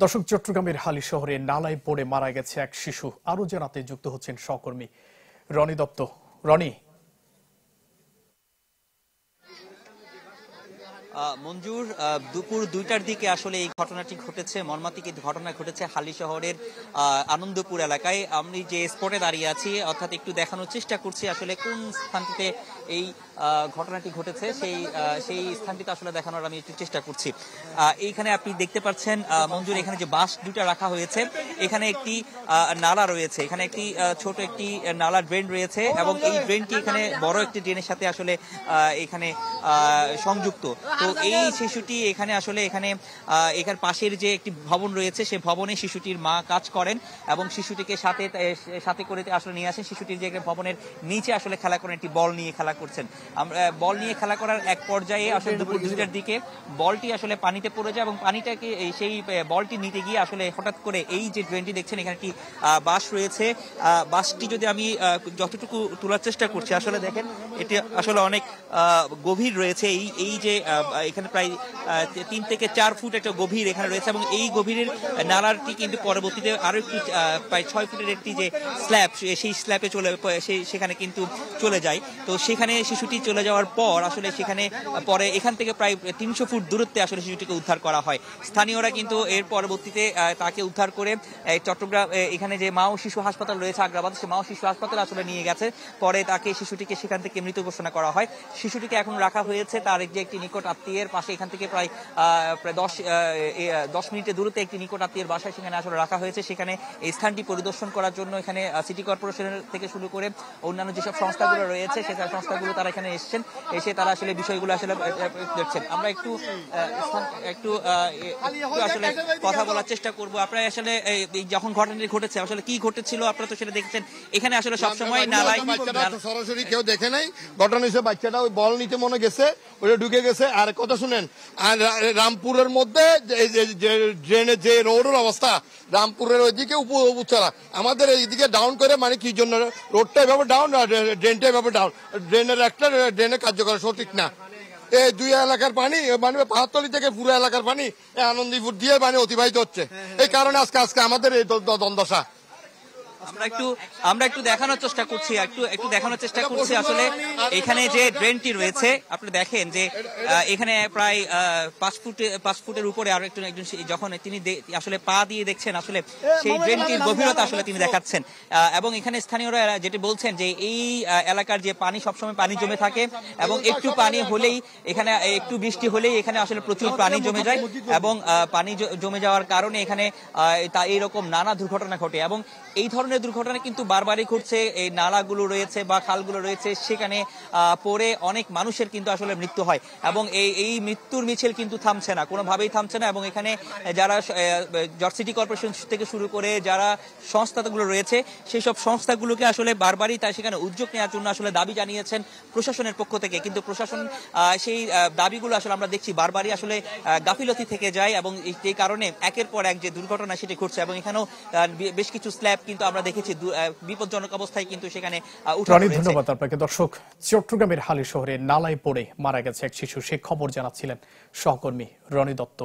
দর্শক, চট্টগ্রামের হালি শহরে নালায় পড়ে মারা গেছে এক শিশু। আরো জানাতে যুক্ত হচ্ছেন সহকর্মী রনি দত্ত। রনি, মঞ্জুর, দুপুর 2টার দিকে আসলে এই ঘটনাটি ঘটেছে। মর্মান্তিক ঘটনা ঘটেছে হালি শহরের আনন্দপুর এলাকায়। আমি যে স্পটে দাঁড়িয়ে আছি, অর্থাৎ একটু দেখানোর চেষ্টা করছি আসলে কোন স্থানটিতে এই ঘটনাটি ঘটেছে, সেই স্থানটিতে আসলে দেখানোর আমি একটু চেষ্টা করছি। এইখানে আপনি দেখতে পাচ্ছেন মঞ্জুর, এখানে যে বাঁশ দুটা রাখা হয়েছে, এখানে একটি নালা রয়েছে, এখানে একটি ছোট একটি নালা ড্রেন রয়েছে এবং এই ড্রেনটি এখানে বড় একটি ড্রেনের সাথে আসলে এখানে সংযুক্ত। তো এই শিশুটি এখানে এখানে পাশের যে একটি ভবন রয়েছে, সেই ভবনে শিশুটির মা কাজ করেন এবং শিশুটিকে সাথে করে আসলে নিয়ে আসেন। শিশুটির যে ভবনের নিচে আসলে খেলা করেন, একটি বল নিয়ে খেলা করছেন। বল নিয়ে খেলা করার এক পর্যায়ে আসলে দুপুর 2টার দিকে বলটি আসলে পানিতে পড়ে যায় এবং পানিটাকে সেই বলটি নিতে গিয়ে আসলে হঠাৎ করে এই যে ড্রেনটি দেখছেন, এখানে একটি বাঁশ রয়েছে। বাঁশটি যদি আমি যতটুকু তোলার চেষ্টা করছি, আসলে দেখেন এটি আসলে অনেক গভীর রয়েছে। এই যে এখানে প্রায় 3 থেকে 4 ফুট একটা গভীর এখানে রয়েছে এবং এই গভীরের নালাটি কিন্তু পরবর্তীতে আরো একটু প্রায় 6 ফুটের একটি যে স্ল্যাব, সেই স্ল্যাবে সেখানে কিন্তু চলে যায়। তো সেখানে শিশুটি চলে যাওয়ার পর আসলে সেখানে পরে এখান থেকে প্রায় 300 ফুট দূরত্বে আসলে শিশুটিকে উদ্ধার করা হয়। স্থানীয়রা কিন্তু এর পরবর্তীতে তাকে উদ্ধার করে চট্টগ্রাম এখানে যে মা ও শিশু হাসপাতাল রয়েছে আগ্রাবাদ, সে মা ও শিশু হাসপাতালে আসলে নিয়ে গেছে। পরে শিশুটিকে সেখান থেকে মৃত ঘোষণা করা হয়। শিশুটিকে এখন রাখা হয়েছে তার যে একটি নিকট আত্মীয়ের পাশে, এখান থেকে প্রায় 10 মিনিটের দূরত্বে একটি নিকট আত্মীয়ের বাসায় সেখানে আসলে রাখা হয়েছে। সেখানে এই স্থানটি পরিদর্শন করার জন্য এখানে সিটি কর্পোরেশনের থেকে শুরু করে অন্যান্য যেসব সংস্থাগুলো রয়েছে, সেই সংস্থাগুলো তারা এখানে এসে তারা আসলে বিষয়গুলো আসলে দেখছেন। আমরা একটু আসলে কথা বলার চেষ্টা করবো। আপনারা আসলে যখন ঘটনাটি ঘটেছে আসলে কি ঘটেছিল আপনারা তো সেটা দেখছেন। এখানে আসলে সবসময় নালায় সরাসরি কেউ দেখে নাই। ঘটনা হিসেবে বাচ্চাটা ওই বল নিতে মনে গেছে, ওটা ঢুকে গেছে। আর কথা শুনেন, আর রামপুরের মধ্যে ড্রেনের যে রোডের অবস্থা, রামপুরের ওইদিকে উপচলা, আমাদের এইদিকে ডাউন করে, মানে কি জন্য রোডটা এভাবে ডাউন, ড্রেনটা এভাবে ডাউন। ড্রেনের কার্যকর সঠিক না। এই 2 এলাকার পানি, মানে পাহাড়তলি থেকে পুরো এলাকার পানি আনন্দীপুর দিয়ে মানে অতিবাহিত হচ্ছে। এই কারণে আজকে আমাদের এই দ্বন্দ্বসা। আমরা একটু দেখানোর চেষ্টা করছি আসলে এখানে যে ড্রেনটি রয়েছে, আপনি দেখেন যে এখানে প্রায় 5 ফুটের উপরে আরো একজন যখন তিনি আসলে পা দিয়ে দেখছেন আসলে সেই ড্রেনটির গভীরতা আসলে তিনি দেখাচ্ছেন। এবং এখানে স্থানীয়রা যেটি বলছেন যে এই এলাকার যে পানি, সবসময় পানি জমে থাকে এবং একটু পানি হলেই, এখানে একটু বৃষ্টি হলেই এখানে আসলে প্রচুর পানি জমে যায় এবং পানি জমে যাওয়ার কারণে এখানে এইরকম নানা দুর্ঘটনা ঘটে এবং এই ধরনের দুর্ঘটনা কিন্তু বারবারই ঘটছে। এই নালাগুলো রয়েছে বা খালগুলো রয়েছে, সেখানে পড়ে অনেক মানুষের কিন্তু আসলে মৃত্যু হয় এবং এই মৃত্যুর মিছিল কিন্তু থামছে না, কোনোভাবেই থামছে না। এবং এখানে যারা সিটি কর্পোরেশন থেকে শুরু করে যারা সংস্থাগুলো রয়েছে, সেই সব সংস্থাগুলোকে আসলে বারবারই তাই সেখানে উদ্যোগ নেওয়ার জন্য আসলে দাবি জানিয়েছেন প্রশাসনের পক্ষ থেকে। কিন্তু প্রশাসন সেই দাবিগুলো আসলে আমরা দেখছি বারবারই আসলে গাফিলতি থেকে যায় এবং এই কারণে একের পর এক যে দুর্ঘটনা সেটি ঘটছে। এবং এখানেও বেশ কিছু স্ল্যাব কিন্তু আমরা দেখেছি বিপজ্জনক অবস্থায় কিন্তু সেখানে উঠে রয়েছে। ধন্যবাদ আপনাকে। দর্শক, চট্টগ্রামের হালি শহরে নালায় পড়ে মারা গেছে এক শিশু, সে খবর জানাচ্ছিলেন সহকর্মী রনি দত্ত।